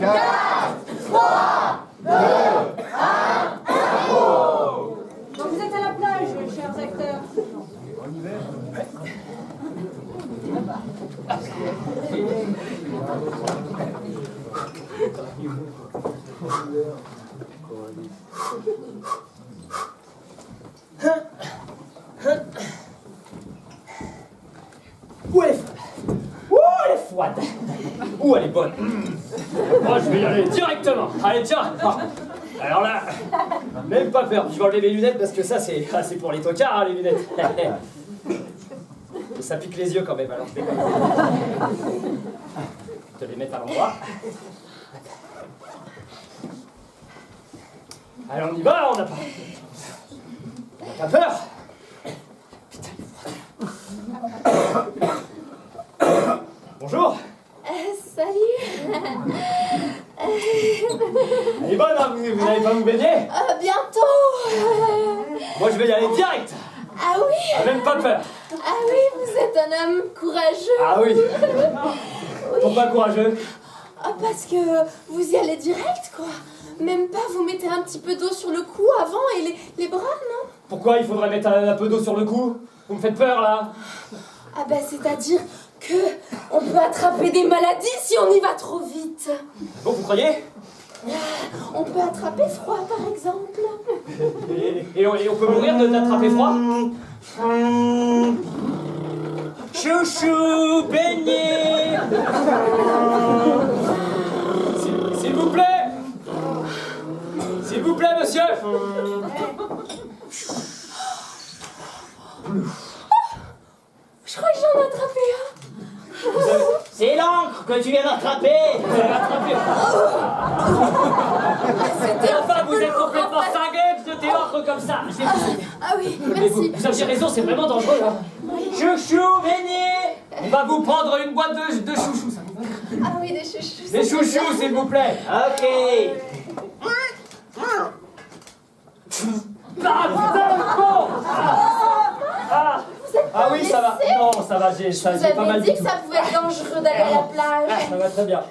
4, 3, 2, 1, zéro. Donc vous êtes à la plage, chers acteurs. On y va. Où elle est froide? Ouh, elle est froide. Ouh, elle est bonne. Moi, je vais y aller directement. Allez, tiens. Alors là, même pas peur. Je vais enlever mes lunettes parce que ça, c'est pour les tocards, hein, les lunettes. Et ça pique les yeux quand même, alors je déconne. Je te les mettre à l'endroit. Allez, on y va, on n'a pas peur. Bonjour. Salut. Elle est bonne, hein, vous n'allez pas vous baigner? Bientôt. Moi, je vais y aller direct. Ah oui. Ah, même pas peur. Ah oui, vous êtes un homme courageux. Ah oui. Oui. Pourquoi courageux? Ah, parce que vous y allez direct, quoi. Même pas, vous mettez un petit peu d'eau sur le cou avant et les bras, non? Pourquoi il faudrait mettre un peu d'eau sur le cou? Vous me faites peur, là. Ah bah, c'est-à-dire que on peut attraper des maladies si on y va trop vite. Bon, vous croyez? On peut attraper froid, par exemple. Et on peut mourir d'attraper froid? Chouchou, beignet. S'il vous plaît. S'il vous plaît, monsieur. Je crois que j'en ai attrapé un. C'est l'encre que tu viens d'attraper. Vous avez attrapé. Et enfin, vous êtes complètement cinglé de jeter l'encre comme ça. Ah oui, Mais merci. vous aviez raison, c'est vraiment dangereux, là. Chouchou, beignet. On va vous prendre une boîte de chouchous, ça vous va? Ah oui, des chouchous. Des chouchous, s'il vous plaît. Ok. Ah, putain, le con. Ah oui, ça va. Non, ça va, j'ai Je vous pas mal avais du dit tout. que ça pouvait être dangereux d'aller à la plage. Ça va très bien.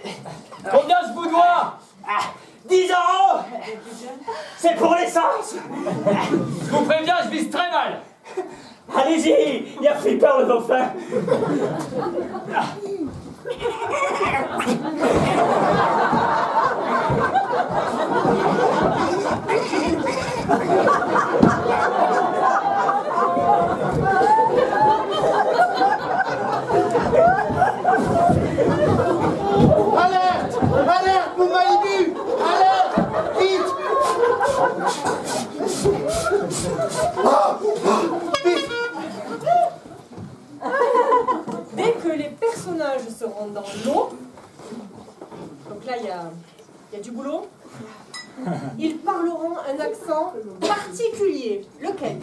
Combien je vous dois? 10 €. C'est pour l'essence. Je vous préviens, je vise très mal. Allez-y, il y a Flipper le dauphin. Alerte! Alerte pour Malibu! Alerte! Vite! Vite! Dès que les personnages seront dans l'eau, donc là il y a du boulot, ils parleront un accent particulier. Lequel?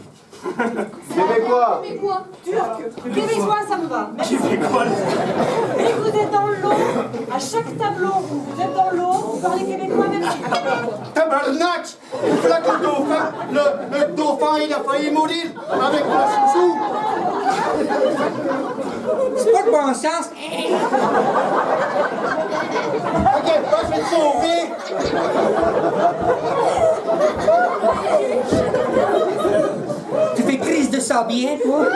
Québécois! Québécois. Turc. Québécois, ça me va. Merci. Dès que vous êtes dans l'eau, à chaque tableau où vous êtes dans l'eau, vous parlez québécois même si vous parlez. Tabarnak! Voilà que le dauphin, il a failli mourir avec le chouchou! C'est pas de bon sens. T'inquiète pas, je vais te sauver! Tu fais crise de ça bien, toi?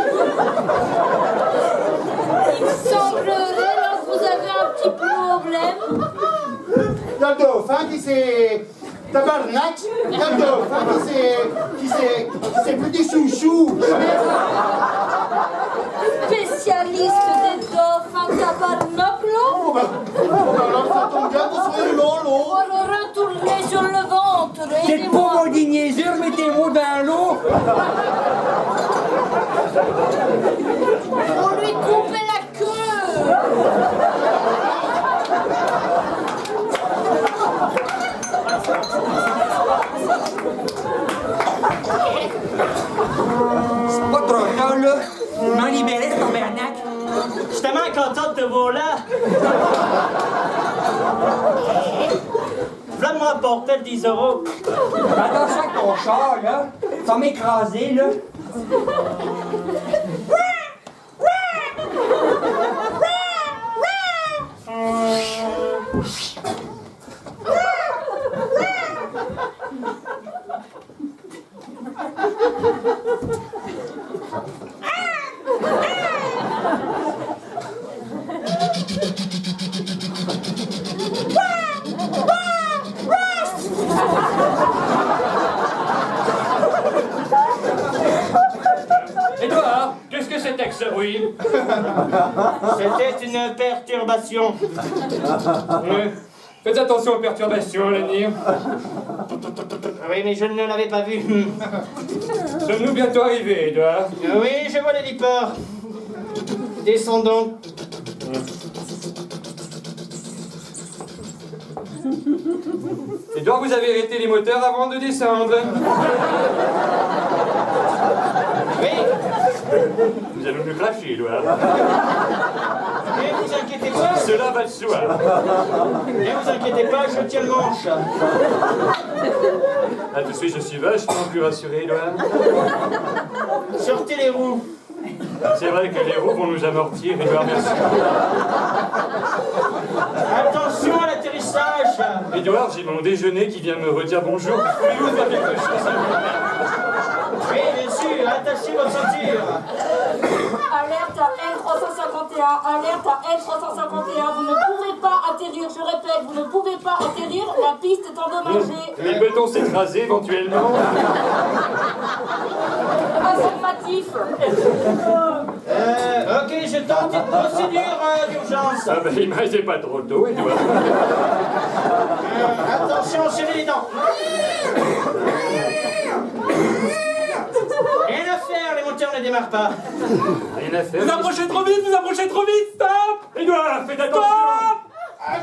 Il semblerait là que vous avez un petit problème. Il y a le dauphin qui s'est... Tabarnak! Il y a le dauphin qui s'est plus des chouchous! Spécialiste des dauphins tabarnaklo. Alors ça tombe bien pour se dans On l'eau! va retourner sur le ventre. C'est Aidez-moi. pas mon des niaisures, mettez-moi dans l'eau. On lui coupait la queue. C'est pas trop tard, là. M'en libérer, ce tabarnak. Je suis tellement contente de te voir là. V'là moi porter le 10 €. Attention avec ton char, là. Tu vas m'écraser, là. Oui. C'était une perturbation. Ouais. Faites attention aux perturbations, Lenny. Oui, mais je ne l'avais pas vu. Sommes-nous bientôt arrivés, Edouard? Oui, je vois les lippers. Descendons. Edouard, vous avez arrêté les moteurs avant de descendre. Oui, Nous allons nous cracher, Edouard. mais vous inquiétez pas. Cela va de soi. Ne vous inquiétez pas, je tiens le manche. Là, tout de suite, je suis vachement plus rassuré, Edouard. Sortez les roues. C'est vrai que les roues vont nous amortir, Edouard, merci. Attention à l'atterrissage. Edouard, j'ai mon déjeuner qui vient me redire bonjour. Pouvez-vous faire quelque chose, s'il vous plaît? Oui, bien sûr, attachez votre ceinture. Alerte à N351, alerte à N351, vous ne pouvez pas atterrir, je répète, vous ne pouvez pas atterrir, la piste est endommagée. Mais peut-on s'écraser éventuellement? Affirmatif. Ok, je tente une procédure d'urgence. Ah ben, il m'a été pas trop tôt, Edouard. Attention, serrez les dents. Rien à faire, les moteurs ne démarrent pas. Rien à faire. Vous approchez trop vite, stop! Edouard, faites attention!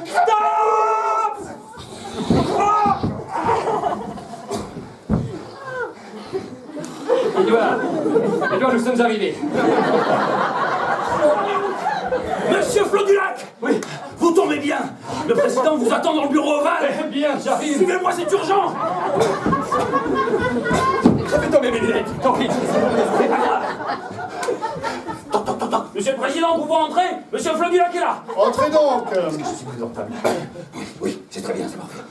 Stop! Edouard, nous sommes arrivés. Monsieur Flodulac! Oui, vous tombez bien! Le président vous attend dans le bureau ovale! Eh bien, j'arrive. Suivez-moi, c'est urgent! Fais tomber mes lunettes, tant pis. C'est pas grave! Monsieur le président, vous pouvez entrer? Monsieur Flodulac est là! Entrez donc. Je suis présentable. Oui, c'est très bien, c'est parfait.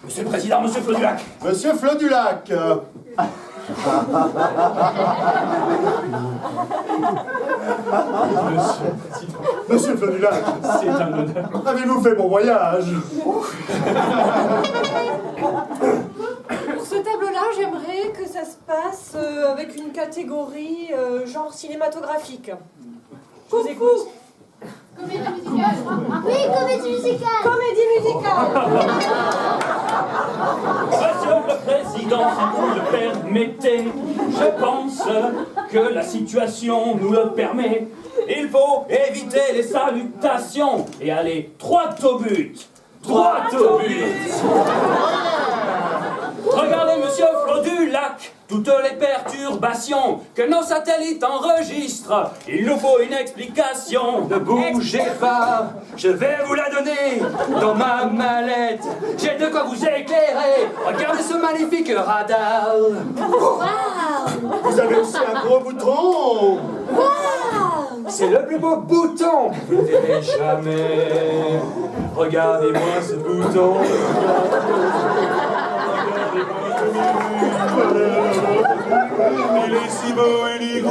Monsieur le président, monsieur Flodulac! Monsieur Flodulac. Monsieur Flodulac, C'est un honneur. avez-vous fait bon voyage? Pour ce tableau-là, j'aimerais que ça se passe avec une catégorie genre cinématographique. Je vous écoute. Comédie musicale. Oui, comédie musicale. Comédie musicale. Monsieur le président, si vous le permettez, je pense que la situation nous le permet. Il faut éviter les salutations et aller droit au but. Droit au but. Regardez, monsieur Flodulac, toutes les perturbations que nos satellites enregistrent. Il nous faut une explication. Ne bougez pas, je vais vous la donner dans ma mallette. J'ai de quoi vous éclairer. Regardez ce magnifique radar. Vous avez aussi un gros bouton. C'est le plus beau bouton que vous ne verrez jamais. Regardez-moi ce bouton. Il est si beau et il À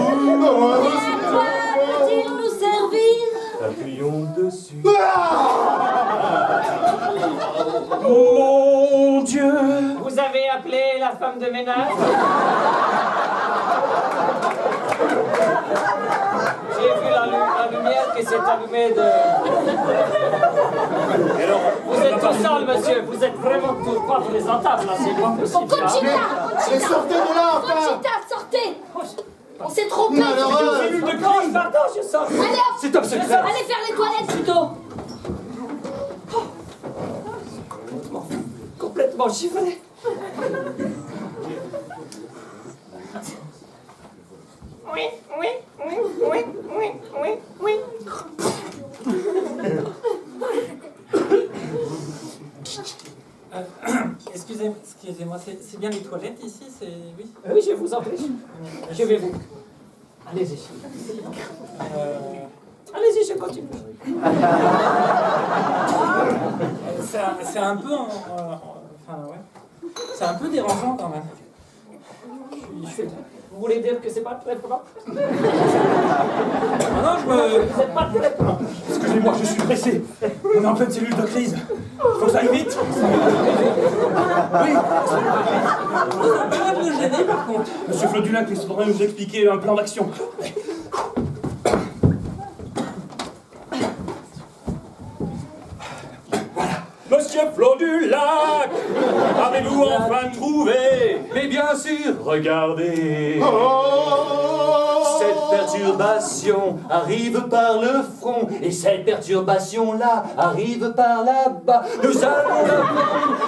quoi peut-il nous servir? Appuyons dessus. Mon Dieu! Vous avez appelé la femme de ménage? J'ai vu la lumière qui s'est allumée de... Vous êtes tout seul, monsieur. Vous êtes vraiment tout pas présentable, là. C'est pas possible. Mais sortez de là, enfin. Conchita, sortez. On s'est trompé. Malheureux. Cellule de crise, pardon, je sors. Allez hop, C'est top secret. allez faire les toilettes plutôt. Complètement chiffré. Oui, oui, oui, oui, oui, oui, oui. Excusez-moi, c'est bien les toilettes ici, c'est... Oui. Oui, je vous en prie. Je vais vous. Allez-y. Allez-y, je continue. C'est un peu... enfin, ouais. C'est un peu dérangeant quand même. Vous voulez dire que c'est pas très plan? Ah non, je me... Vous êtes pas très plan. Excusez-moi, je suis pressé. On est en pleine cellule de crise. Faut que ça aille vite. Oui, Pas de le gêner par contre. Monsieur Flodulac, il faudrait nous expliquer un plan d'action. Monsieur Flodulac, avez-vous enfin trouvé? Mais bien sûr, regardez. Oh, Cette perturbation arrive par le front, et cette perturbation-là arrive par là-bas. Nous allons la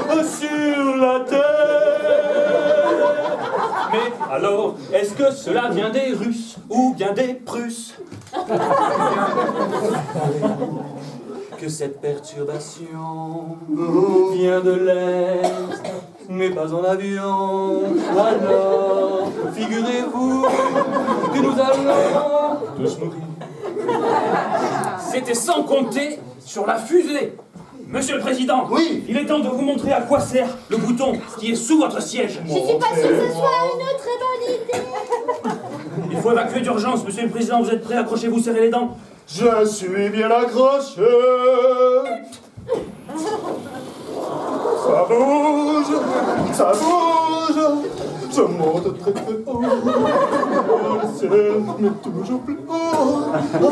prendre sur la terre. Mais alors, est-ce que cela vient des Russes ou bien des Prusses? Que cette perturbation vient de l'Est, mais pas en avion. Alors, figurez-vous que nous allons tous mourir. C'était sans compter sur la fusée. Monsieur le Président, Oui. Il est temps de vous montrer à quoi sert le bouton qui est sous votre siège. Je suis pas sûre que ce soit une très bonne idée. Il faut évacuer d'urgence, Monsieur le Président, vous êtes prêt? Accrochez-vous, serrez les dents. je suis bien accroché. Ça bouge, ça bouge. Je monte très très haut. Le ciel m'est toujours plus haut. Oh,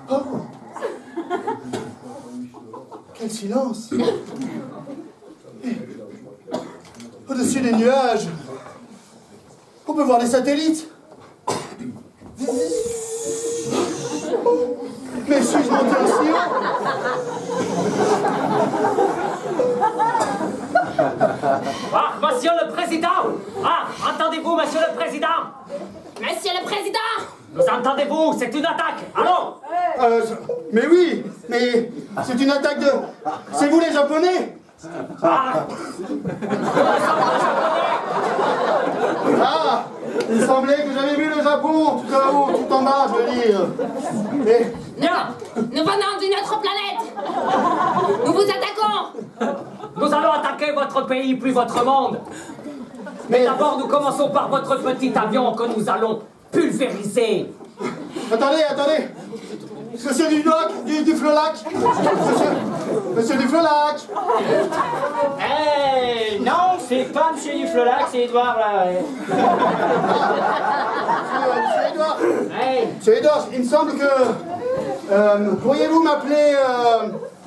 oh. Quel silence. Au-dessus des nuages, on peut voir les satellites. Mais suis-je monté aussi haut? Ah, Monsieur le Président! Ah, entendez-vous, Monsieur le Président? Monsieur le Président! Nous entendez-vous? C'est une attaque! Allons! Mais oui, mais c'est une attaque de... C'est vous les Japonais? Ah! Ah, il semblait que j'avais vu le Japon tout là-haut, tout en bas, je veux dire. Mais Bien! Nous venons d'une autre planète! Nous vous attaquons! Nous allons attaquer votre pays, puis votre monde! Mais d'abord, nous commençons par votre petit avion que nous allons pulvériser! attendez, attendez. Monsieur du Flolac. Monsieur du Flolac. Eh non, c'est pas Monsieur Duflolac, c'est Edouard là. Ouais. Monsieur Edouard. Hey. Monsieur Edouard, il me semble que... pourriez-vous m'appeler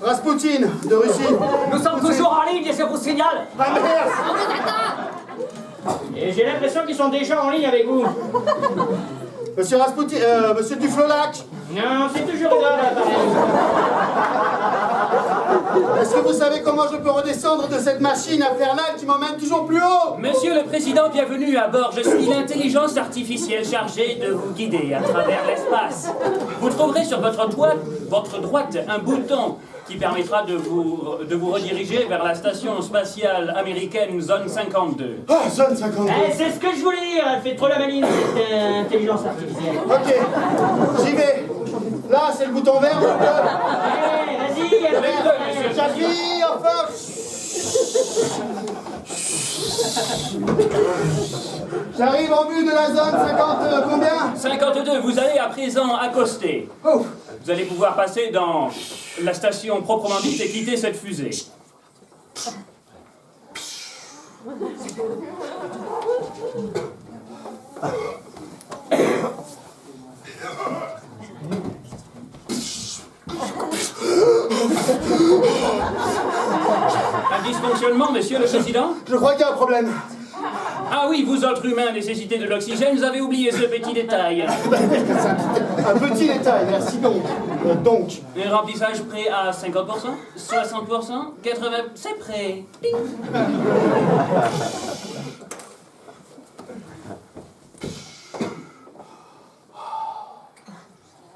Raspoutine de Russie? Nous sommes toujours en ligne et je vous signale! Ah merde. On vous attend! Et j'ai l'impression qu'ils sont déjà en ligne avec vous. Monsieur Raspoutine... Monsieur du Flolac. Non, c'est toujours Edouard là, pareil. Est-ce que vous savez comment je peux redescendre de cette machine infernale qui m'emmène toujours plus haut? Monsieur le Président, bienvenue à bord. Je suis l'intelligence artificielle chargée de vous guider à travers l'espace. Vous trouverez sur votre droite un bouton qui permettra de vous rediriger vers la station spatiale américaine Zone 52. Ah, zone 52. Eh, c'est ce que je voulais dire, elle fait trop la maline, cette intelligence artificielle. Ok, j'y vais. Là, c'est le bouton vert. Eh, vas-y, J'appuie, enfin. J'arrive en vue de la zone 50, combien? 52, vous allez à présent accoster. Oh. Vous allez pouvoir passer dans la station proprement dite et quitter cette fusée. Un dysfonctionnement, Monsieur le Président? Je crois qu'il y a un problème. Ah oui, vous autres humains nécessitez de l'oxygène, vous avez oublié ce petit détail. Un petit détail, merci donc. Le remplissage prêt à 50%, 60%, 80%, c'est prêt. Ding.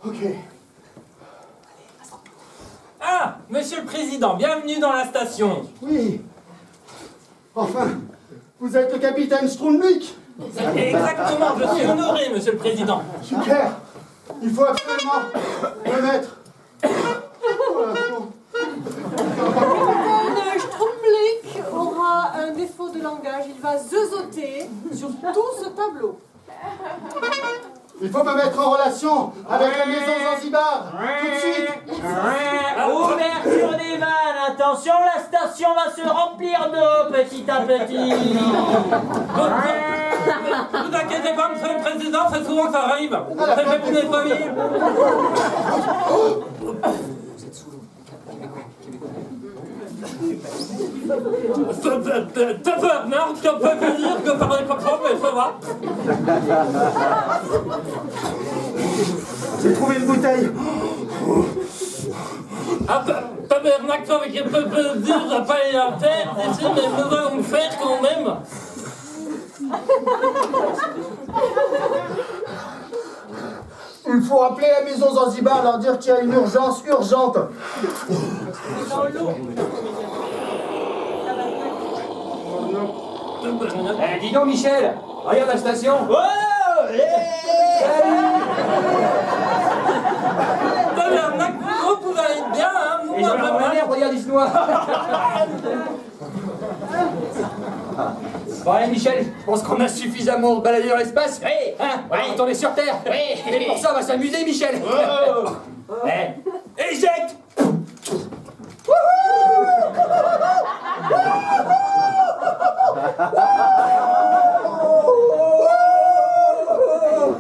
Ok. Ah, Monsieur le Président, bienvenue dans la station. Oui. Enfin, vous êtes le capitaine Strunvik. Exactement, je suis honoré, Monsieur le Président. Super. Il faut absolument me mettre. Capitaine Strumblick aura un défaut de langage. Il va zeuzoter sur tout ce tableau. Il faut me mettre en relation avec la maison Zanzibar. Tout de suite. Ouverture des vannes, attention. Attention, la station va se remplir d'eau petit à petit. Ne vous inquiétez pas, monsieur le président, c'est souvent que ça arrive. Préfet, vous nettoyer. Tabarnak, je peux vous dire que ça va pas trop, mais ça va. J'ai trouvé une bouteille. Ah, tabarnak, ça avec un peu de dire, j'ai pas eu à faire ici, mais nous allons le faire quand même. Il faut appeler la maison Zanzibar, leur dire qu'il y a une urgence urgente. Eh, dis donc, Michel, regarde la station. Tabarnak, vous allez bien, hein, vous Et j'en ai m'avez l'air, regarde, il se noie. Bon, allez, Michel, je pense qu'on a suffisamment baladé dans l'espace. Oui, Hein, on va retourner sur Terre. Oui. Et pour ça, on va s'amuser, Michel. Eh, éjecte.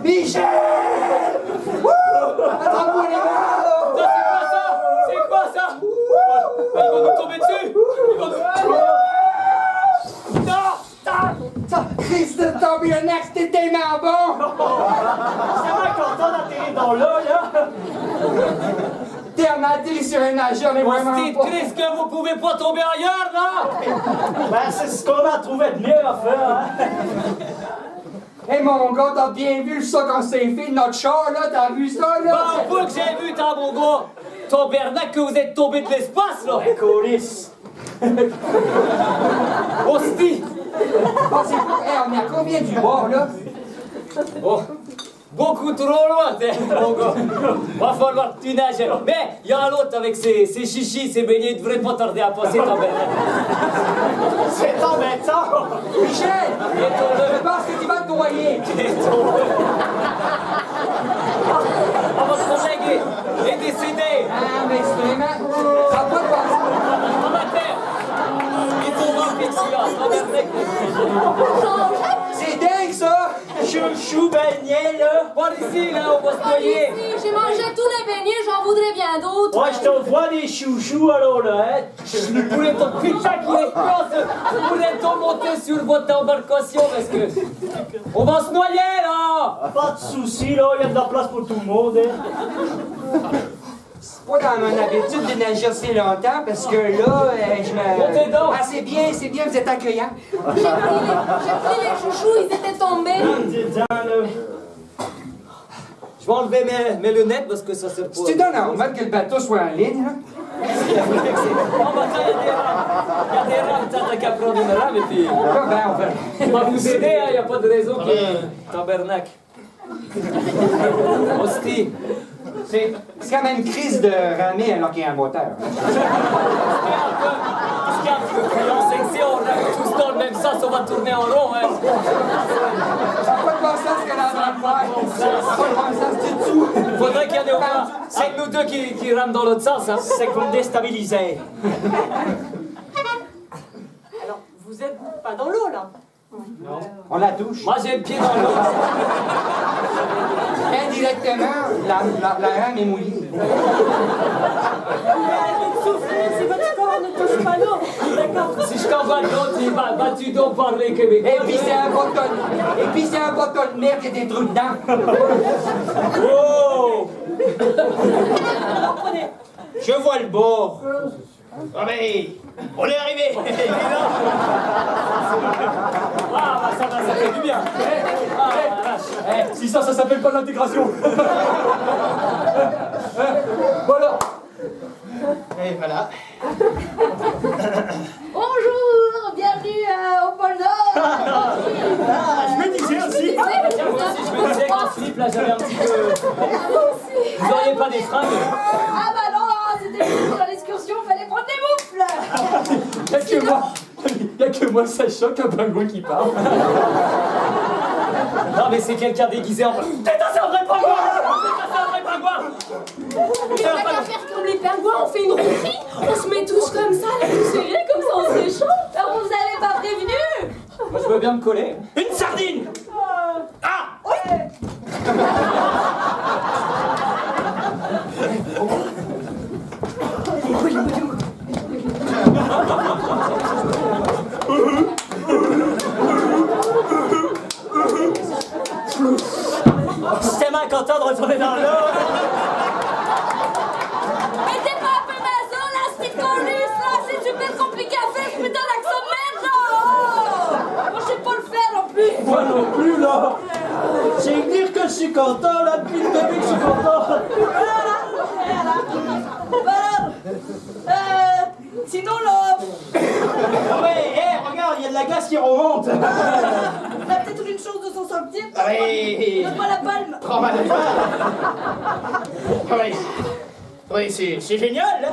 Michel! Attrape-moi les mains! C'est quoi ça? Ils vont nous tomber dessus. Ils vont nous... Non! Ça risque de tomber un axe, t'es tellement bon! C'est vrai qu'on d'atterrir dans l'eau, là. T'es en atterri sur un nageur, mais vraiment C'est pas. triste que vous pouvez pas tomber ailleurs, là. Ben, c'est ce qu'on a trouvé de mieux à faire, hein. Hey mon gars, t'as bien vu ça quand c'est fait, notre char là, t'as vu ça là? Bah, un peu que j'ai vu, t'as mon gars. Tabarnak, que vous êtes tombé de l'espace, là. Colis. Hostie. Ah, c'est quoi? Hey, on est à combien du bord là? Oh, beaucoup trop loin, mon gars. Va falloir que tu nages. Mais il y a un autre avec ses chichis, ses beignets, il devrait pas tarder à passer, tabarnak. C'est embêtant. Michel! Je pense que tu vas te noyer! Ah, votre collègue est décédé. Ah, mais c'est vraiment. Ça va pas de passer. En ma terre. Il tombe en celui-là, tabarnak. C'est dingue ça! Chouchou beignet, là. Par ici, là, on va se noyer. J'ai mangé tous les beignets, j'en voudrais bien d'autres. Ouais, je t'envoie des chouchous alors là, hein. Le poulet ton putain qui est close. Le poulet ton monter sur votre embarcation parce que on va se noyer là. Pas de soucis là, il y a de la place pour tout le monde. Hein. C'est pas dans mon habitude de nager assez longtemps parce que là, je me. Montez donc. Ah, c'est bien, vous êtes accueillants. J'ai pris les chouchous, ils étaient tombés. Je vais enlever mes lunettes parce que ça sert Si tu donnes en mode que le bateau soit en ligne, là. Oh, bah, il y a des rames, t'as qu'à prendre une rame et puis. Ben, on va. On va vous aider, hein, y a pas de raison que. Tabarnak. Hostie. C'est quand même une crise de ramer alors qu'il y a un moteur. Ce qu'il y a un peu plus en section, on rame tous dans le même sens, on va tourner en rond, hein. Ça n'a pas de bon sens ce qu'elle est en train de faire. Ça n'a pas de bon sens du tout. Faudrait qu'il y en ait au moins 5 nous deux qui rament dans l'autre sens, hein. C'est qu'on déstabilisait. Alors, vous êtes pas dans l'eau, là? On la touche. Moi j'ai le pied dans l'eau. Indirectement, la rame est mouillée. Arrêtez de souffrir, si votre corps ne touche pas l'eau. D'accord? Si je t'envoie de l'autre, vas-tu donc parler québécois? Et puis c'est un bâton de merde qui a des trous dedans. Oh! Prenez. Je vois le bord. Ah mais, on est arrivé. Ah, bah ça fait du bien. Si ça s'appelle pas l'intégration. Voilà. Et voilà. Bonjour, bienvenue au pôle Nord. Je me disais aussi. Moi aussi, je me disais qu'en slip, là, j'avais un petit peu... Vous auriez pas des fringues? Ah bah non, c'était juste pour l'excursion, fallait prendre des moufles. Y'a que moi, ça choque un pingouin qui parle. Non, mais c'est quelqu'un déguisé en... Putain, c'est un vrai pingouin! Putain, c'est un vrai pingouin! Mais on va pas faire comme les pingouins, on fait une routerie, on se met tous comme ça là. veux bien me coller. Une sardine. Ah C'est tellement content de retourner dans l'eau. Mais t'es pas un peu maso, là, c'est connu, ça, c'est super compliqué à faire, ce putain d'accent de merde, là. Moi, je sais pas le faire, en plus. Moi non plus, là. J'ai que dire que je suis content, là, depuis le début que je suis content. Sinon, là, Ah ouais, regarde, il y a de la glace qui remonte. on a peut-être une chance de s'en sortir. Oui. Donne-moi la palme. Prends-moi la balle. Oui, oui, c'est génial, là.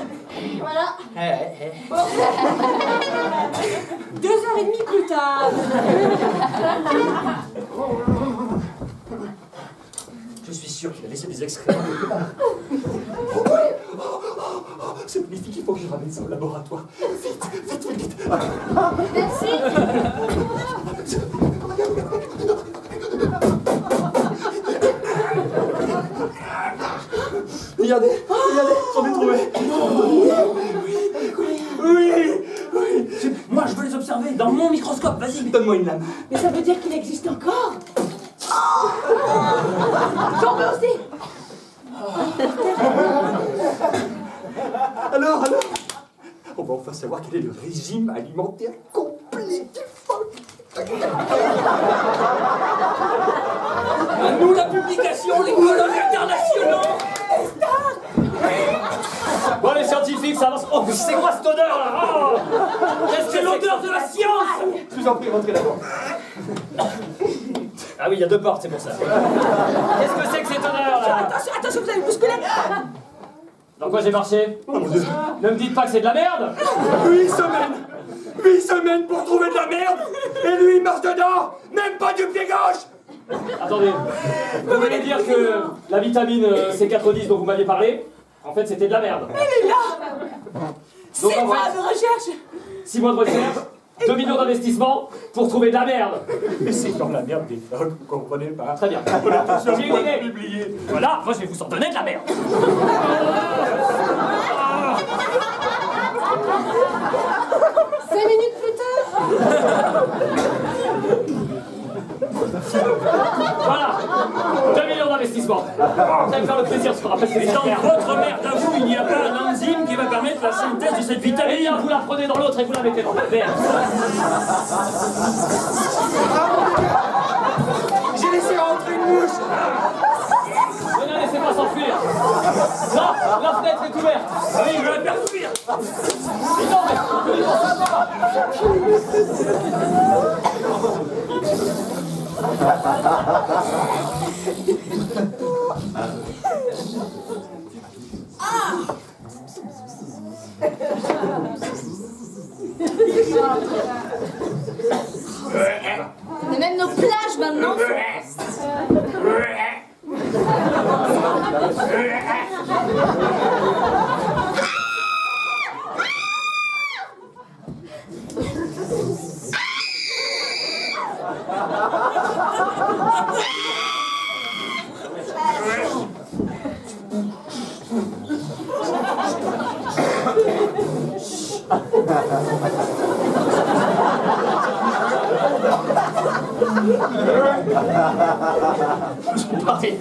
Voilà. 2h30 plus tard. Je suis sûr qu'il a laissé des excréments quelque part. C'est magnifique, il faut que je ramène ça au laboratoire. Vite. Merci. Regardez, j'en ai trouvé. Oui. Moi, je veux les observer dans mon microscope, vas-y. Donne-moi une lame. Mais ça veut dire qu'il existe encore. J'en veux aussi. Alors on va enfin savoir quel est le régime alimentaire complet du phoque. À nous la publication, les colloques internationaux. Bon, les scientifiques, ça avance. Oh, c'est quoi cette odeur, là? Oh, C'est l'odeur de la science. Je vous en prie, rentrez d'abord. Ah oui, il y a 2 portes, c'est pour ça. Qu'est-ce que c'est que cette odeur, là? Attention, vous allez vous bousculer. Dans quoi j'ai marché? Oh mon Dieu. Ne me dites pas que c'est de la merde. 8 semaines 8 semaines pour trouver de la merde. Et lui, il marche dedans. Même pas du pied gauche. Attendez, vous voulez dire que la vitamine C410 dont vous m'aviez parlé, en fait, c'était de la merde? Elle est là. Donc, 6 en mois fait, de recherche. 6 mois de recherche, 2 millions d'investissements pour trouver de la merde. Mais c'est dans la merde des phoques, vous comprenez pas? Très bien. J'ai une idée. Publié. Voilà, moi je vais vous en donner de la merde. 5 minutes plus tard. Voilà, 2 millions d'investissements. Vous allez me faire le plaisir de se rappeler Et cette dans merde. votre merde à vous, il n'y a pas un enzyme qui va permettre la synthèse de cette Eh vitamine. bien, vous la prenez dans l'autre et vous la mettez dans le verre. J'ai laissé rentrer une mouche. Ne la laissez pas s'enfuir. Là, la fenêtre est ouverte. Oui, je vais la faire fuir. Mais non, mais ils vont savoir. On a même nos plages maintenant. Parti.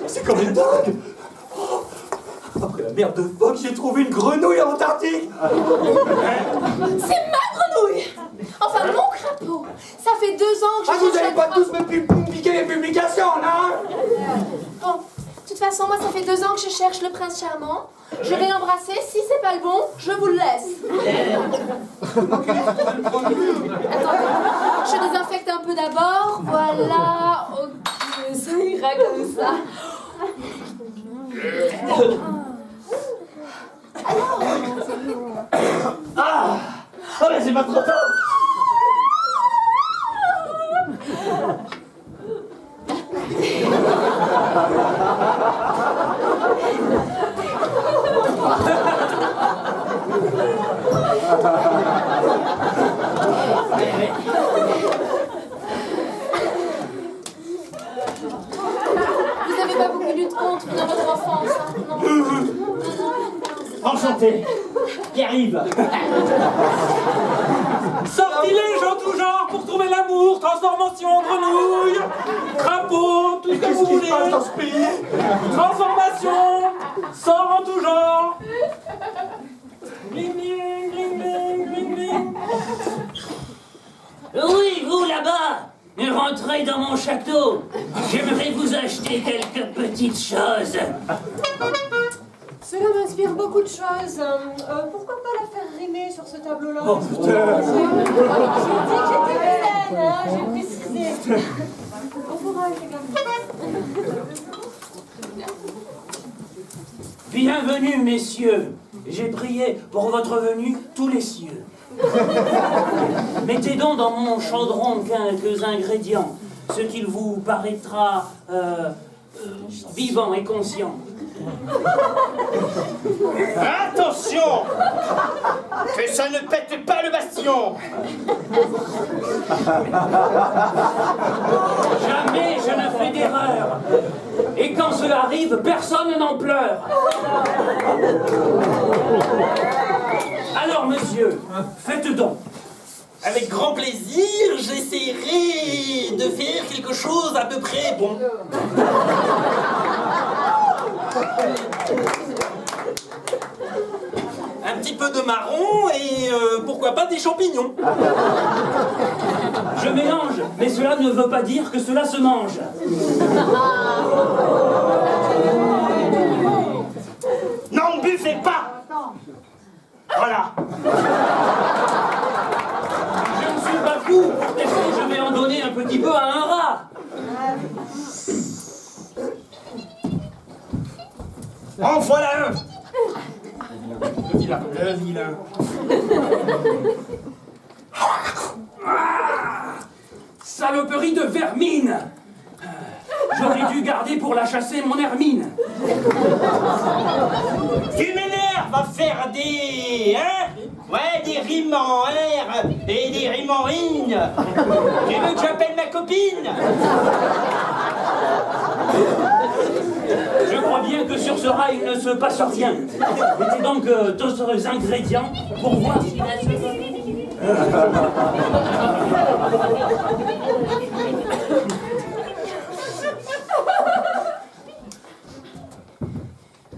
C'est comme une dingue. Après la merde de phoque, j'ai trouvé une grenouille en Antarctique. C'est ma grenouille. Enfin, mon crapaud. Ça fait 2 ans que je Ah, vous cherche allez un pas crapaud. tous me piquer les publications, non? Bon, de toute façon, moi, ça fait 2 ans que je cherche le prince charmant. Je vais l'embrasser. Si c'est pas le bon, je vous le laisse. Attendez, je désinfecte un peu d'abord. Voilà. Ok, ça ira comme ça. Ah, mais c'est pas trop tard. Vous n'avez pas beaucoup eu de compte dans votre enfance, hein, non? Enchanté. Qui arrive. Sortilèges en tout genre pour trouver l'amour, transformation en grenouille, crapaud, tout ce que vous voulez. Dans ce pays. Transformation, sort en tout genre. Bling bling, bling bling, bling bling. Oui, vous là-bas, rentrez dans mon château. J'aimerais vous acheter quelques petites choses. Cela m'inspire beaucoup de choses. Pourquoi pas la faire rimer sur ce tableau-là? Oh putain. J'étais pleine, hein, j'ai précisé. Bon courage, les gars. Bienvenue, messieurs. J'ai prié pour votre venue tous les cieux. Mettez donc dans mon chaudron quelques ingrédients, ce qu'il vous paraîtra vivant et conscient. Attention! Que ça ne pète pas le bastion! Jamais je ne fais d'erreur. Et quand cela arrive, personne n'en pleure. Alors, monsieur, faites donc. Avec grand plaisir, j'essaierai de faire quelque chose à peu près bon. Un petit peu de marron et pourquoi pas des champignons. Je mélange, mais cela ne veut pas dire que cela se mange. N'en buvez pas! Voilà. Je ne suis pas fou, et si je vais en donner un petit peu à un rat. En voilà un! Le vilain. Saloperie de vermine. J'aurais dû garder pour la chasser mon hermine. Tu m'énerves à faire des... hein? Ouais, des rimes en R et des rimes en in. Tu veux que j'appelle ma copine? Je crois bien que sur ce rail il ne se passe rien. Mettez donc d'autres ingrédients pour voir si la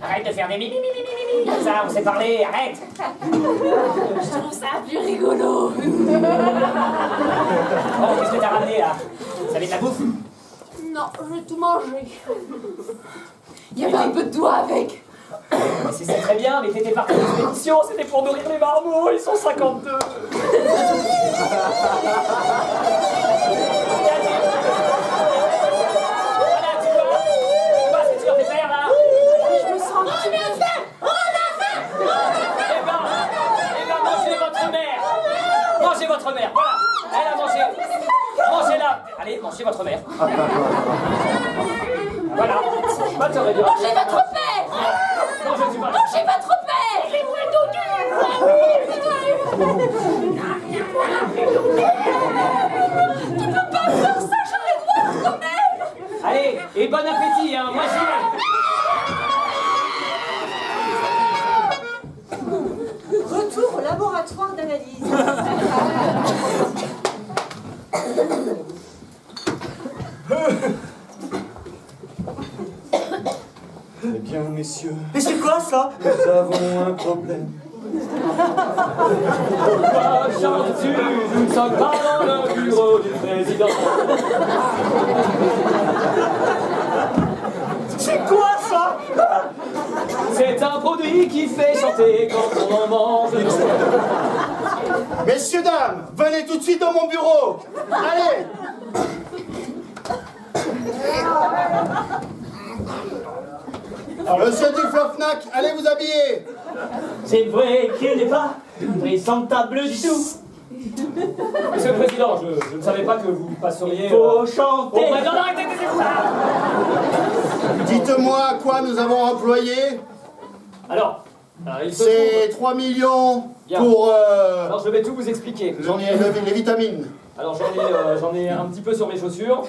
Arrête de faire des mimi. Comme ça, on s'est parlé, arrête. Je trouve ça plus rigolo. Bon, qu'est-ce que t'as ramené là? Ça va de la bouffe? Non, je vais tout manger. Il y avait un peu de doigt avec. C'est très bien, mais t'étais parti en expédition, c'était pour nourrir les marmots, ils sont 52. Voilà, tu vois ce que tu vas faire là? Je me sens... Eh ben, mangez votre mère. Mangez votre mère, voilà. Elle a mangé. Mangez-la. Allez, mangez votre mère. Voilà. Pas te réduire. Mangez votre père. Non, je ne suis pas... Mangez votre père. Tu peux pas faire ça, j'arrive pas quand même. Allez, et bon appétit, hein. Moi, j'y vais. Retour au laboratoire d'analyse. Eh bien, messieurs, Mais c'est quoi ça? nous avons un problème. Pourquoi chantes-tu? Nous ne sommes pas dans le bureau du président. C'est quoi ça? C'est un produit qui fait chanter quand on en mange. Messieurs, dames, venez tout de suite dans mon bureau. Allez. Monsieur Duflofnac, allez vous habiller. C'est vrai qu'il n'est pas présentable du tout. Monsieur le Président, je ne savais pas que vous passeriez... Faut chanter. Oh, non, arrêtez, taisez-vous. Dites-moi à quoi nous avons employé. Alors, il se C'est 3 millions Bien. pour... Alors je vais tout vous expliquer. J'en ai les vitamines. Alors j'en ai un petit peu sur mes chaussures.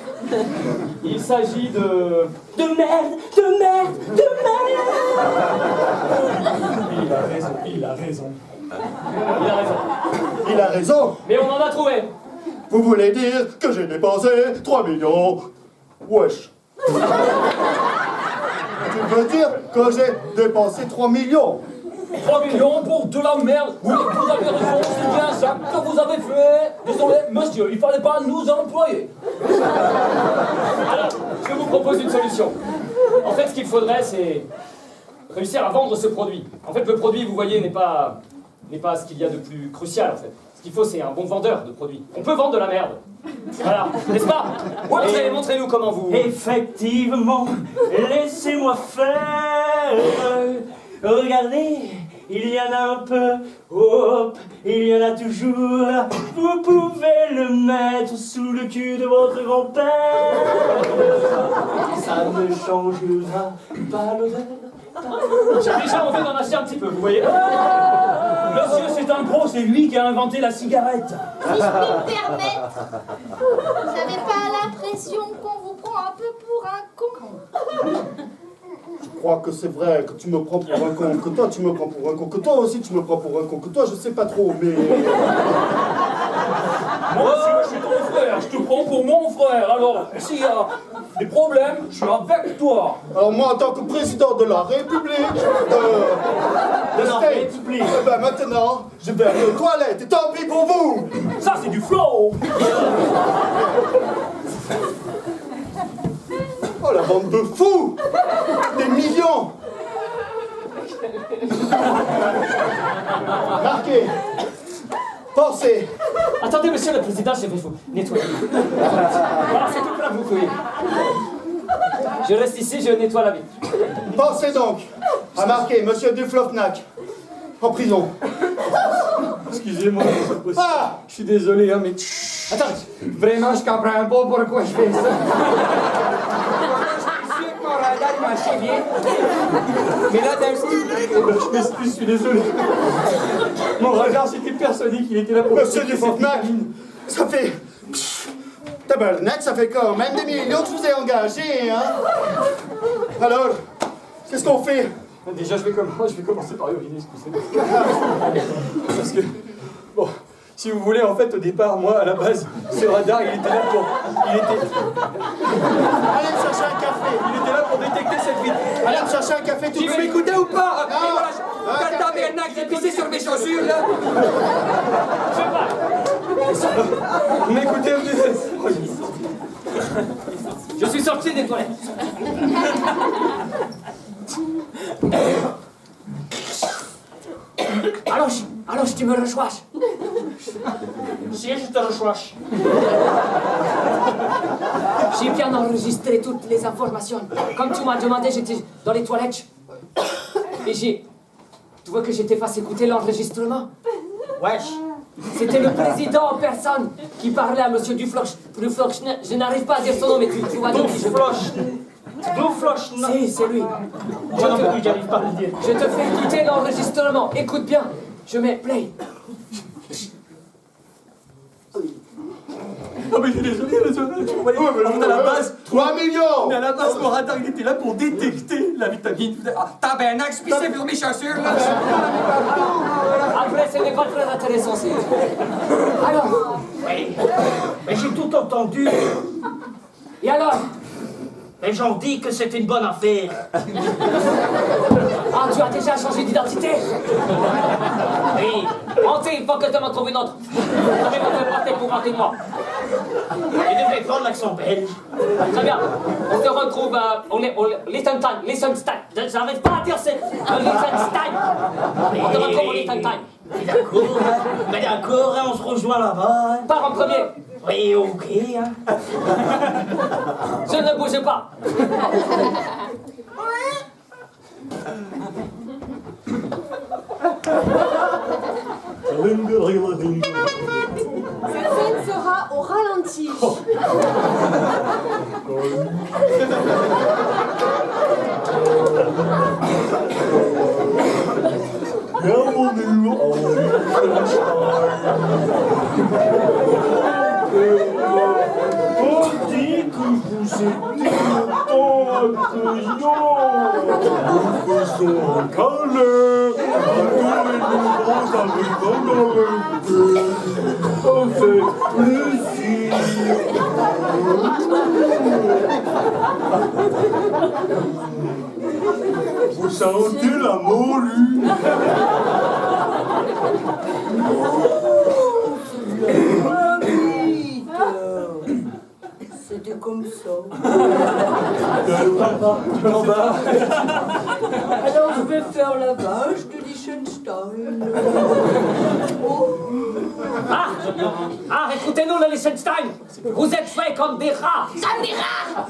Il s'agit de... De merde, de merde, de Il a raison, il a raison. Il a raison. Il a raison. Mais on en a trouvé. Vous voulez dire que j'ai dépensé 3 millions? Wesh. Tu veux dire que j'ai dépensé 3 millions? 3 millions pour de la merde. Oui, vous avez raison, c'est bien ça que vous avez fait. Désolé, monsieur, il fallait pas nous employer. Alors, je vous propose une solution. En fait, ce qu'il faudrait, c'est réussir à vendre ce produit. En fait, le produit, vous voyez, n'est pas ce qu'il y a de plus crucial, en fait. Ce qu'il faut, c'est un bon vendeur de produits. On peut vendre de la merde. Voilà, n'est-ce pas? Ouais, montrez-nous comment vous... Effectivement, laissez-moi faire. Regardez, il y en a un peu, hop, il y en a toujours. Vous pouvez le mettre sous le cul de votre grand-père. Ça ne changera pas l'odeur. J'ai déjà envie d'en acheter un petit peu, vous voyez? Monsieur, c'est un pro, c'est lui qui a inventé la cigarette. Si je puis me permettre, vous n'avez pas l'impression qu'on vous prend un peu pour un con? Je crois que c'est vrai que tu me prends pour un con, que toi tu me prends pour un con, que toi aussi tu me prends pour un con, que toi je sais pas trop, mais... Moi aussi, je suis ton frère, je te prends pour mon frère. Alors, s'il y a des problèmes, je suis avec toi. Alors moi, en tant que président de la République, de la République, eh ben maintenant, je vais aller aux toilettes, et tant pis pour vous. Ça, c'est du flow. Oh, la bande de fous. Des millions. Marquez. Pensez. Attendez, monsieur le président, je vais vous nettoyer. Voilà, c'est tout plein, vous pouvez. Je reste ici, je nettoie la vitre. Pensez donc à marquer Monsieur Duflofnac en prison. Excusez-moi, monsieur le président. Ah. Je suis désolé, hein, mais... Attends. Vraiment, je comprends pas pourquoi je fais ça. Mon radar marchait bien. Mais là, d'un coup... Je m'excuse, je suis désolé. Mon radar s'était persuadé qu'il était là pour... Monsieur Duflofnac, ça fait... Tabarnak, ça fait quand même des millions que je vous ai engagé, hein? Alors, qu'est-ce qu'on fait? Déjà, je vais commencer par uriner, excusez-moi. Parce que... Bon... Si vous voulez, en fait, au départ, moi, à la base, ce radar, il était là pour... Allez me chercher un café. Il était là pour détecter cette vitre. Allez me chercher un café tout de Tu veux suite. m'écouter ou pas? Non. T'as le tabernacle, j'ai pissé sur mes chaussures, là. M'écoutez, Je suis sorti des toilettes. Alors, tu me rechoiches. Si je te rechoiche. J'ai bien enregistré toutes les informations. Comme tu m'as demandé, j'étais dans les toilettes. Et tu vois que j'étais face écouter l'enregistrement? Wesh. C'était le président en personne qui parlait à monsieur Dufloch. Je n'arrive pas à dire son nom, mais tu vois donc qui je... Dufloch, non. Si, c'est lui. Moi non plus, j'arrive pas à le dire. Je te fais écouter l'enregistrement. Écoute bien. Je mets play. Oh mais je suis désolé, monsieur. Vous voyez, on est à la base... 3 millions. Mais à la base, mon radar, il était là pour détecter la vitamine. Ah, tabernacle, je pissais sur mes chaussures, là. Après, ce n'est pas très intéressant, c'est... Alors, Oui. Mais j'ai tout entendu. et alors? Les gens disent que c'est une bonne affaire. Ah, tu as déjà changé d'identité? Oui. Hanté, il faut que tu m'en trouves une autre. Je vais me faire passer pour hanté moi. Il devrait prendre l'accent belge. Très bien. On se retrouve on est au Liechtenstein. J'arrive pas à dire c'est Liechtenstein. On se retrouve au Liechtenstein. Mais d'accord, hein, on se rejoint là-bas. Pars en premier. Oui, ok. Hein. Je ne bouge pas. Cette scène sera au ralenti. Bienvenue en on dit que vous étiez longtemps accueillants. Nous faisons un câlin à tous les nouveaux arrivants dans le pays. Ça fait plaisir. Vous sentez la morue? C'était comme ça. Alors je vais faire la vache de Liechtenstein. Ah, écoutez-nous, le Liechtenstein. Vous êtes faits comme des rats. Comme des rats.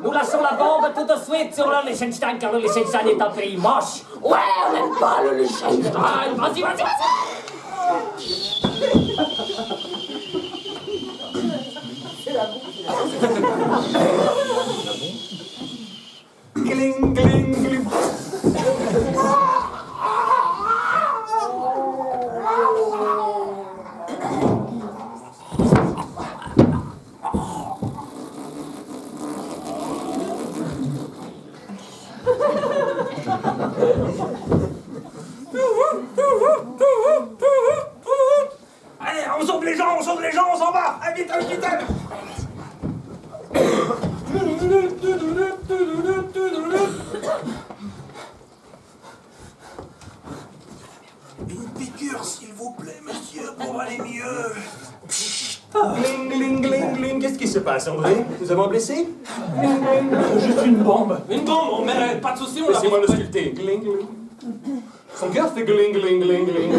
Nous lâchons la bombe tout de suite sur le Liechtenstein, car le Liechtenstein est un pays moche. Ouais, on n'aime pas le Liechtenstein. Vas-y, vas-y, vas-y. Gling, gling, gling. Allez, on sauve les gens, on sauve les gens, on s'en va. Allez, vite, vite, vite. Une piqûre, s'il vous plaît, monsieur, pour aller mieux. Gling, gling, gling, gling. Qu'est-ce qui se passe, André? Nous avons un blessé? Juste une bombe. Une bombe, mais pas de soucis, on l'a. Laissez-moi le sculpter. Gling, gling. Son cœur fait gling, gling, gling, gling.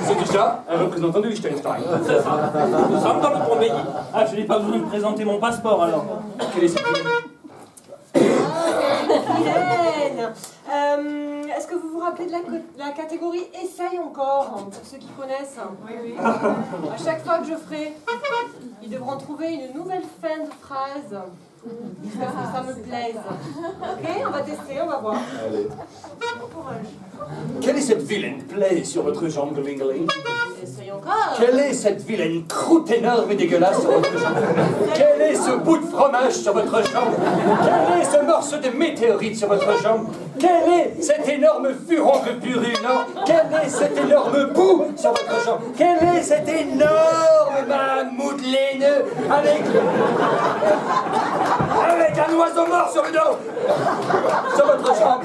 C'est déjà un représentant de Liechtenstein. C'est ça. Nous sommes dans le bon pays. Ah, je n'ai pas besoin de présenter mon passeport alors. Quel est cette Vilaine. Est-ce que vous vous rappelez de la catégorie Essaye encore, pour ceux qui connaissent? Oui. À chaque fois que je ferai, ils devront trouver une nouvelle fin de phrase. J'espère que ça me plaise. Ok, on va tester, on va voir. Allez. Bon courage. Quelle est cette vilaine plaie sur votre jambe, gling, gling? Essaye encore. Quelle est cette vilaine croûte énorme et dégueulasse sur votre jambe? Quel est ce bout de fromage sur votre jambe? Quel est ce morceau de météorite sur votre jambe? Quel est cet énorme furoncle purulent? Quel est cet énorme bout sur votre jambe? Quel est cet énorme mammouth laineux avec un oiseau mort sur le dos? Sur votre jambe?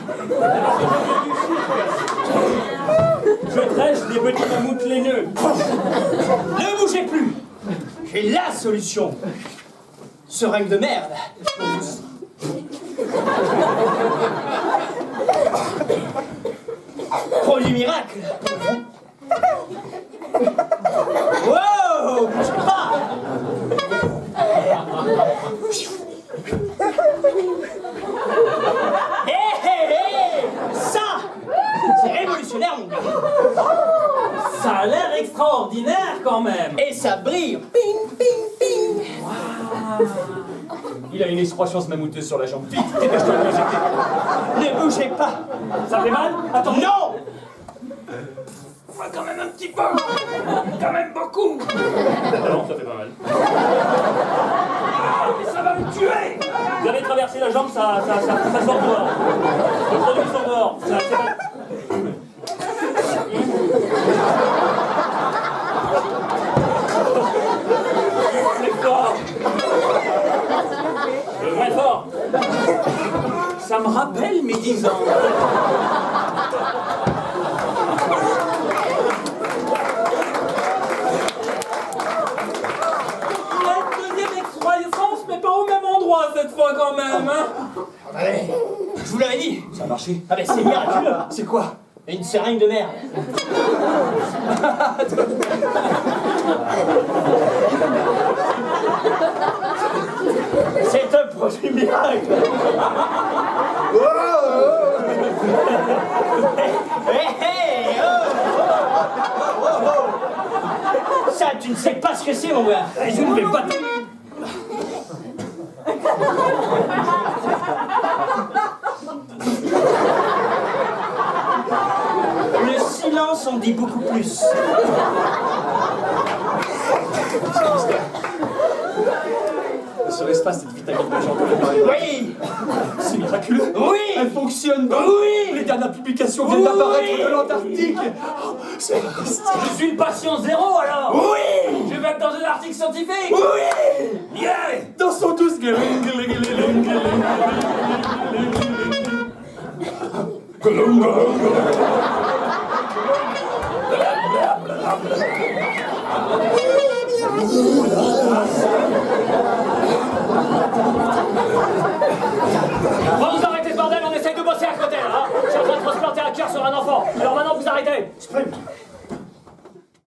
Je trèche des petits mammouths laineux. Ne bougez plus. J'ai la solution. Seringue de merde. Produit miracle. Wow, bougez pas. Ça, c'est révolutionnaire, mon gars. Ça a l'air extraordinaire quand même. Et ça brille. Ping, ping, ping. Il a une excroissance mammoutheuse sur la jambe. Vite, dépêche-toi de l'injecter. Ne bougez pas. Ça fait mal? Attends. Non. Ah, quand même un petit peu. Quand même beaucoup. Non, ça fait pas mal. Mais ça va me tuer. Vous avez traversé la jambe, ça sort dehors. Le produit sort dehors. Ça, c'est pas... C'est fort. Très fort. Ça me rappelle mes 10 ans. Deuxième excroissance, mais pas au même endroit cette fois quand même, hein. Allez, je vous l'avais dit. Ça a marché. Ah ben c'est miraculeux. C'est quoi? Une seringue de merde. C'est un produit miracle. Hey, oh. Ça, tu ne sais pas ce que c'est, mon gars. Je ne vais pas te... silence en dit beaucoup plus. Serait-ce pas cette vitamine dont j'entendais parler? Oui. C'est miraculeux. Oui. Elle fonctionne donc. Oui. Les dernières publications viennent d'apparaître de l'Antarctique. Oh, c'est Je suis le patient zéro alors. Oui. Je vais être dans un article scientifique. Oui. Yeah. dans son douce